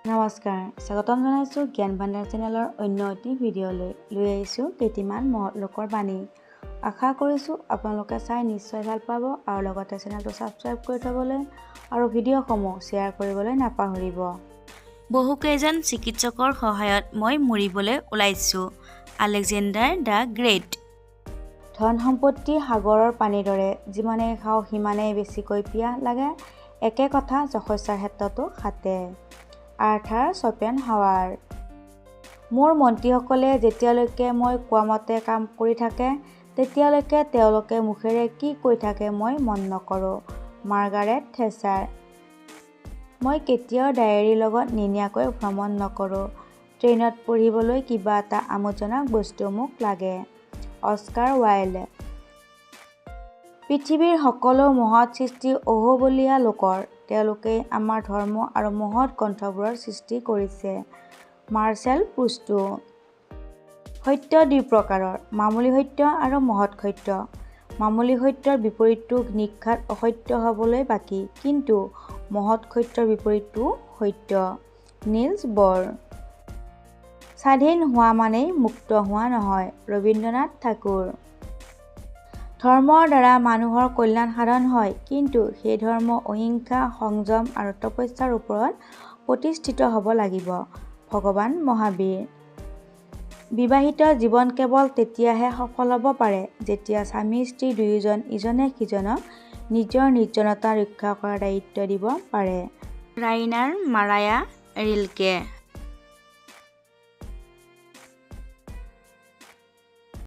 নমস্কাৰ, স্বাগতম জনাইছোঁ জ্ঞান ভাণ্ডাৰ চেনেলৰ অন্য এটি ভিডিঅ'লৈ। লৈ আহিছোঁ কেইটিমান মহৎ লোকৰ বাণী। আশা কৰিছোঁ আপোনালোকে চাই নিশ্চয় ভাল পাব আৰু লগতে চেনেলটো ছাবস্ক্ৰাইব কৰি থ'বলৈ আৰু ভিডিঅ'সমূহ শ্বেয়াৰ কৰিবলৈ নাপাহৰিব। বহুকেইজন চিকিৎসকৰ সহায়ত মই মৰিবলৈ ওলাইছোঁ। Alexander the great. ধন সম্পত্তি সাগৰৰ পানীৰ দৰে, যিমানেই খাওঁ সিমানেই বেছিকৈ পিয়াহ লাগে। একে কথা যশস্যাৰ ক্ষেত্ৰতো খাটে। Arthur Schopenhauer. মোৰ মন্ত্ৰীসকলে যেতিয়ালৈকে মই কোৱামতে কাম কৰি থাকে তেতিয়ালৈকে তেওঁলোকে মুখেৰে কি কৈ থাকে মই মন নকৰোঁ। Margaret Thatcher. মই কেতিয়াও ডায়েৰীৰ লগত নিনিয়াকৈ ভ্ৰমণ নকৰোঁ। ট্ৰেইনত পঢ়িবলৈ কিবা এটা আমোদজনক বস্তু মোক লাগে। Oscar Wilde. পৃথিৱীৰ সকলো মহৎ সৃষ্টি অহোবলীয়া লোকৰ। তেওঁলোকেই আমাৰ ধৰ্ম আৰু মহৎ গ্ৰন্থবোৰৰ সৃষ্টি কৰিছে। মাৰ্চেল প্ৰুষ্টো। সত্য দুই প্ৰকাৰৰ, মামুলি সত্য আৰু মহৎ সত্য। মামুলি সত্যৰ বিপৰীতটো নিখাত অসত্য হ'বলৈ বাকী, কিন্তু মহৎ সত্যৰ বিপৰীতটো সত্য। নিলছ বৰ। স্বাধীন হোৱা মানেই মুক্ত হোৱা নহয়। ৰবীন্দ্ৰনাথ ঠাকুৰ। ধৰ্মৰ দ্বাৰা মানুহৰ কল্যাণ সাধন হয়, কিন্তু সেই ধৰ্ম অহিংসা, সংযম আৰু তপস্যাৰ ওপৰত প্ৰতিষ্ঠিত হ'ব লাগিব। ভগৱান মহাবীৰ। বিবাহিত জীৱন কেৱল তেতিয়াহে সফল হ'ব পাৰে যেতিয়া স্বামী স্ত্ৰী দুয়োজন ইজনে সিজনক নিজৰ নিৰ্জনতা ৰক্ষা কৰাৰ দায়িত্ব দিব পাৰে। ৰাইনাৰ মাৰায়া ৰিলকে।